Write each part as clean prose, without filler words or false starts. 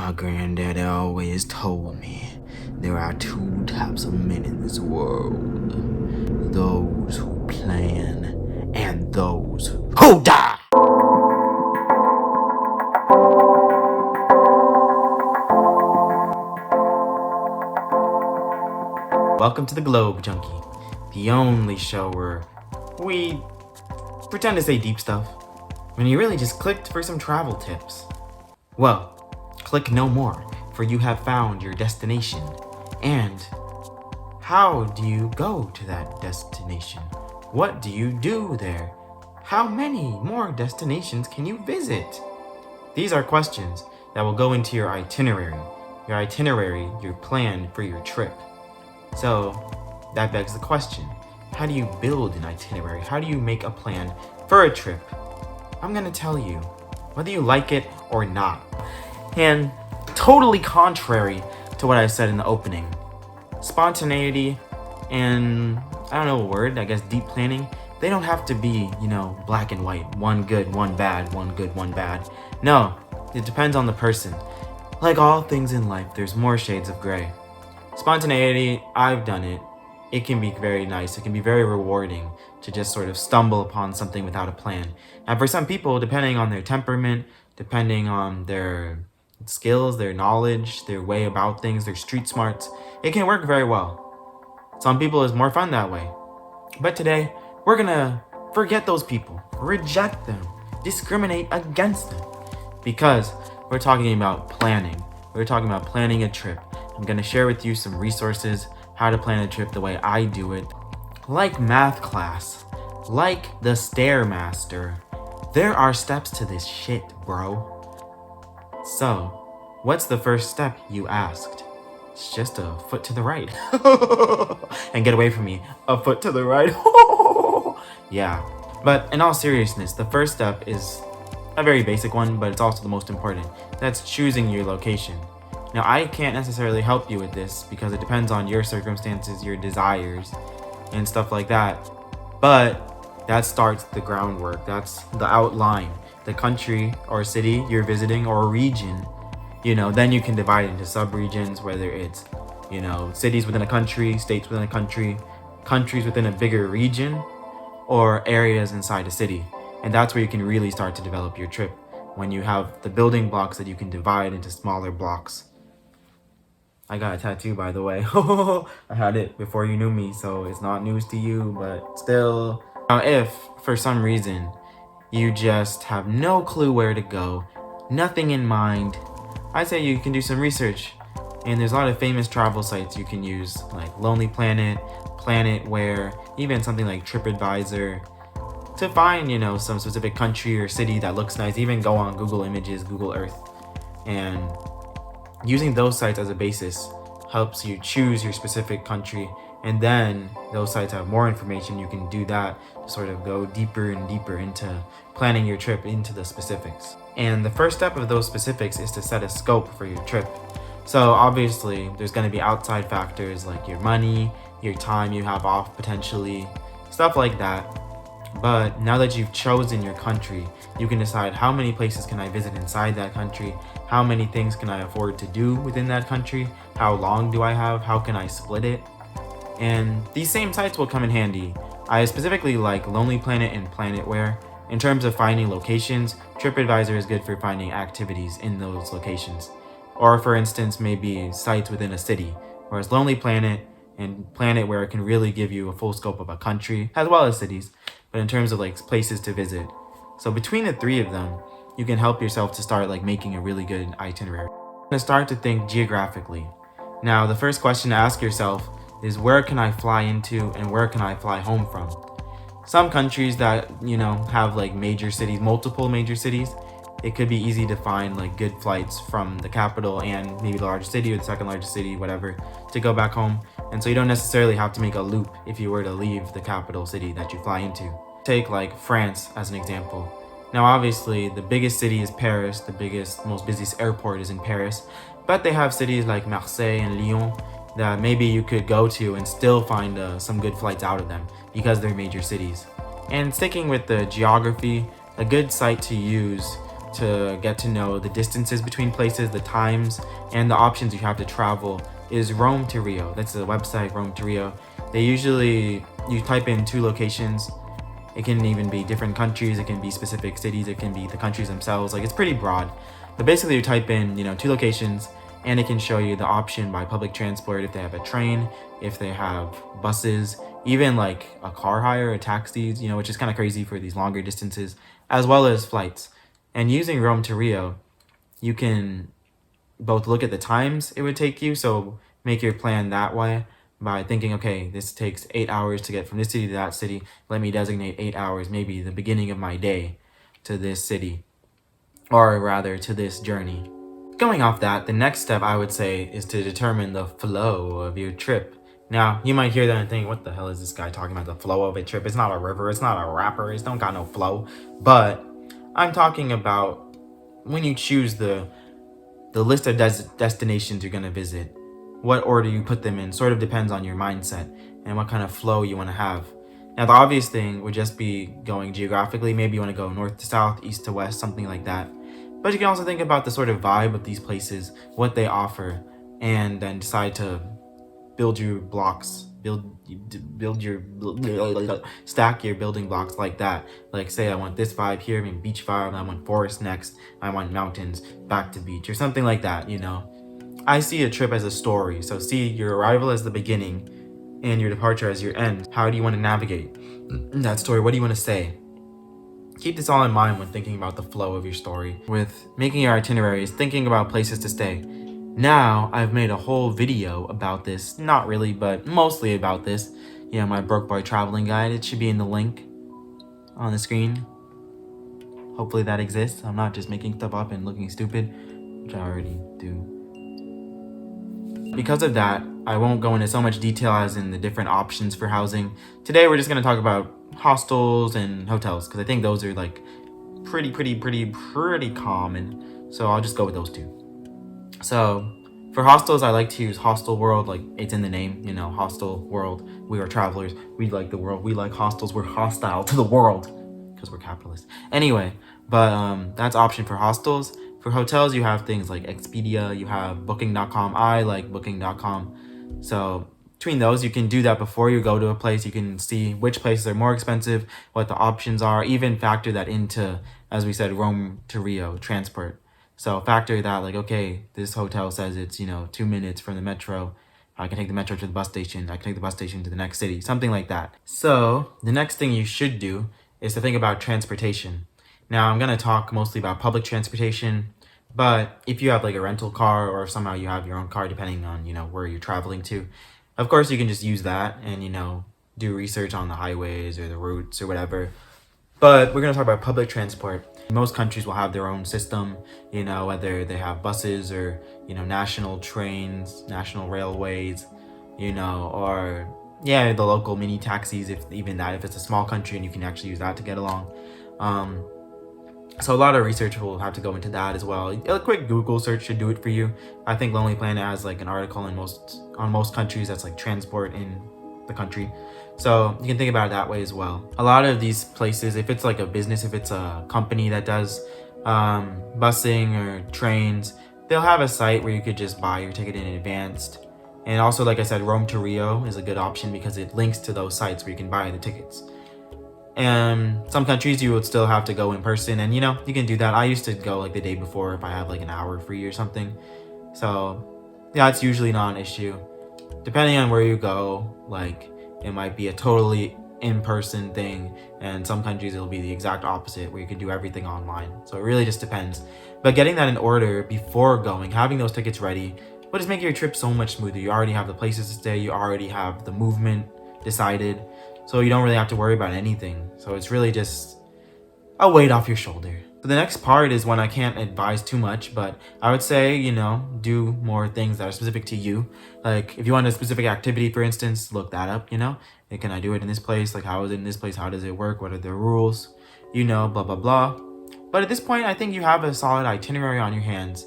My granddaddy always told me there are two types of men in this world: those who plan and those who die. Welcome to the Globe Junkie, the only show where we pretend to say deep stuff when you really just clicked for some travel tips. Well, click no more, for you have found your destination. And how do you go to that destination? What do you do there? How many more destinations can you visit? These are questions that will go into your itinerary. Your plan for your trip. So that begs the question, how do you build an itinerary? How do you make a plan for a trip? I'm gonna tell you, whether you like it or not. And totally contrary to what I said in the opening, spontaneity and, I don't know a word, I guess deep planning, they don't have to be, black and white. One good, one bad, one good, one bad. No, it depends on the person. Like all things in life, there's more shades of gray. Spontaneity, I've done it. It can be very nice. It can be very rewarding to just sort of stumble upon something without a plan. And for some people, depending on their temperament, depending on their skills, their knowledge, their way about things, their street smarts, it can work very well. Some people it's more fun that way. But today, we're gonna forget those people, reject them, discriminate against them, because we're talking about planning. We're talking about planning a trip. I'm gonna share with you some resources, how to plan a trip the way I do it. Like math class, like the Stairmaster, there are steps to this shit, bro. So, what's the first step, you asked? It's just a foot to the right. And get away from me, a foot to the right. Yeah, but in all seriousness, the first step is a very basic one, but it's also the most important. That's choosing your location. Now, I can't necessarily help you with this because it depends on your circumstances, your desires, and stuff like that. But that starts the groundwork. That's the outline. The country or city you're visiting or region, then you can divide it into sub-regions, whether it's, cities within a country, states within a country, countries within a bigger region, or areas inside a city. And that's where you can really start to develop your trip, when you have the building blocks that you can divide into smaller blocks. I got a tattoo, by the way. I had it before you knew me, so it's not news to you, but still. Now, if, for some reason, you just have no clue where to go, nothing in mind, I'd say you can do some research. And there's a lot of famous travel sites you can use, like Lonely Planet, Planetware, even something like TripAdvisor, to find, some specific country or city that looks nice. Even go on Google Images, Google Earth, and using those sites as a basis helps you choose your specific country, and then those sites have more information. You can do that to sort of go deeper and deeper into planning your trip into the specifics. And the first step of those specifics is to set a scope for your trip. So obviously there's going to be outside factors like your money, your time you have off potentially, stuff like that. But now that you've chosen your country, you can decide how many places can I visit inside that country, how many things can I afford to do within that country, how long do I have, how can I split it. And these same sites will come in handy. I specifically like Lonely Planet and Planetware. In terms of finding locations, TripAdvisor is good for finding activities in those locations. Or for instance, maybe sites within a city, whereas Lonely Planet and Planetware can really give you a full scope of a country, as well as cities, but in terms of places to visit. So between the three of them, you can help yourself to start making a really good itinerary. You're gonna start to think geographically. Now, the first question to ask yourself is, where can I fly into and where can I fly home from? Some countries that, have major cities, multiple major cities, it could be easy to find good flights from the capital and maybe the largest city or the second largest city, whatever, to go back home. And so you don't necessarily have to make a loop if you were to leave the capital city that you fly into. Take France as an example. Now obviously the biggest city is Paris, the most busiest airport is in Paris, but they have cities like Marseille and Lyon that maybe you could go to and still find some good flights out of them because they're major cities. And sticking with the geography, a good site to use to get to know the distances between places, the times, and the options you have to travel is Rome to Rio. That's the website, Rome to Rio. They usually, you type in 2 locations. It can even be different countries, it can be specific cities, it can be the countries themselves. Like, it's pretty broad. But basically you type in, 2 locations, and it can show you the option by public transport, if they have a train, if they have buses, even like a car hire, or taxis, which is kind of crazy for these longer distances, as well as flights. And using Rome to Rio, you can both look at the times it would take you, so make your plan that way by thinking, okay, this takes 8 hours to get from this city to that city. Let me designate 8 hours, maybe the beginning of my day, to this city, or rather to this journey. Going off that, the next step I would say is to determine the flow of your trip. Now, you might hear that and think, what the hell is this guy talking about, the flow of a trip? It's not a river, it's not a rapper, it's don't got no flow. But I'm talking about when you choose the list of destinations you're going to visit, what order you put them in sort of depends on your mindset and what kind of flow you want to have. Now, the obvious thing would just be going geographically. Maybe you want to go north to south, east to west, something like that. But you can also think about the sort of vibe of these places, what they offer, and then decide to build your blocks, stack your building blocks like that. Like, say I want this vibe here, maybe beach vibe, I want forest next, I want mountains, back to beach, or something like that, I see a trip as a story. So see your arrival as the beginning and your departure as your end. How do you want to navigate that story? What do you want to say? Keep this all in mind when thinking about the flow of your story. With making your itineraries, thinking about places to stay. Now, I've made a whole video about this. Not really, but mostly about this. My Broke Boy traveling guide. It should be in the link on the screen. Hopefully that exists. I'm not just making stuff up and looking stupid, which I already do. Because of that, I won't go into so much detail as in the different options for housing. Today, we're just going to talk about hostels and hotels, because I think those are like pretty common. So I'll just go with those 2. So for hostels, I like to use Hostel World, like it's in the name, Hostel World. We are travelers. We like the world. We like hostels. We're hostile to the world because we're capitalists. Anyway, but that's option for hostels. For hotels, you have things like Expedia, you have Booking.com. I like Booking.com. So between those, you can do that before you go to a place. You can see which places are more expensive, what the options are, even factor that into, as we said, Rome to Rio transport. So factor that, like, okay, this hotel says it's, 2 minutes from the metro. I can take the metro to the bus station. I can take the bus station to the next city, something like that. So the next thing you should do is to think about transportation. Now, I'm going to talk mostly about public transportation, but if you have like a rental car, or if somehow you have your own car, depending on, where you're traveling to, of course you can just use that and, do research on the highways or the routes or whatever. But we're going to talk about public transport. Most countries will have their own system, whether they have buses or, national trains, national railways, or, the local mini taxis, if it's a small country and you can actually use that to get along. So a lot of research will have to go into that as well. A quick Google search should do it for you. I think Lonely Planet has like an article on most countries that's like transport in the country. So you can think about it that way as well. A lot of these places, if it's like a business, if it's a company that does busing or trains, they'll have a site where you could just buy your ticket in advance. And also, like I said, Rome to Rio is a good option because it links to those sites where you can buy the tickets. And some countries you would still have to go in person, and you can do that. I used to go like the day before if I have like an hour free or something. So yeah, it's usually not an issue. Depending on where you go, like it might be a totally in-person thing, and some countries it'll be the exact opposite where you can do everything online. So it really just depends. But getting that in order before going, having those tickets ready, will just make your trip so much smoother. You already have the places to stay, you already have the movement decided, so you don't really have to worry about anything. So it's really just a weight off your shoulder. So the next part is one I can't advise too much, but I would say, do more things that are specific to you. Like if you want a specific activity, for instance, look that up, And can I do it in this place? Like how is it in this place? How does it work? What are the rules? Blah, blah, blah. But at this point, I think you have a solid itinerary on your hands.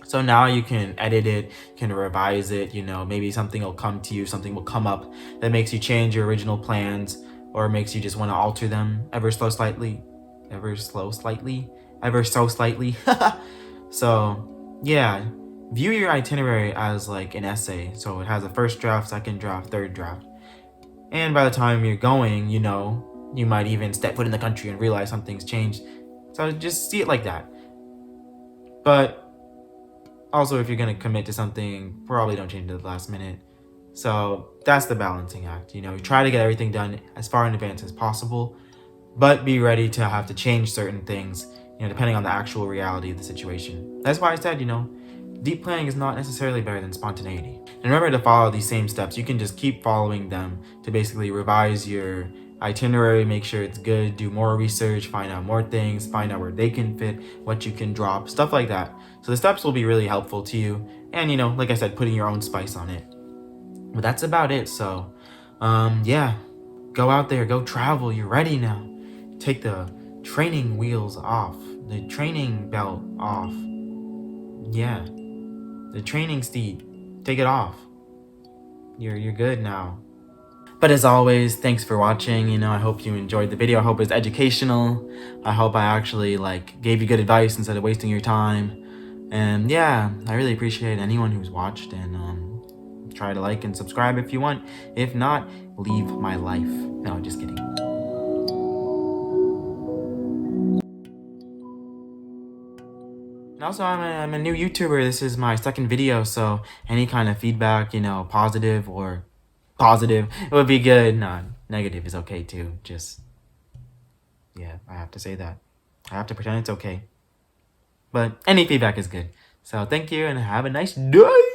So now you can edit it, can revise it, maybe something will come to you, something will come up that makes you change your original plans or makes you just want to alter them ever so slightly. ever so slightly. So yeah, view your itinerary as like an essay. So it has a first draft, second draft, third draft. And by the time you're going, you might even step foot in the country and realize something's changed. So just see it like that. But also, if you're going to commit to something, probably don't change it at the last minute. So that's the balancing act. You try to get everything done as far in advance as possible, but be ready to have to change certain things, depending on the actual reality of the situation. That's why I said, deep planning is not necessarily better than spontaneity. And remember to follow these same steps. You can just keep following them to basically revise your itinerary, make sure it's good, do more research, find out more things, find out where they can fit, what you can drop, stuff like that. So the steps will be really helpful to you. And like I said, putting your own spice on it. But that's about it. So yeah, go out there, go travel. You're ready now. Take the training wheels off, the training belt off. Yeah, the training steed, take it off. You're good now. But as always, thanks for watching. I hope you enjoyed the video. I hope it's educational. I hope I actually gave you good advice instead of wasting your time. And yeah, I really appreciate anyone who's watched, and try to like and subscribe if you want. If not, leave my life. No, just kidding. And also, I'm a new YouTuber. This is my second video, so any kind of feedback, positive or positive, it would be good. No, negative is okay too. Just, yeah, I have to say that. I have to pretend it's okay. But any feedback is good. So thank you and have a nice day.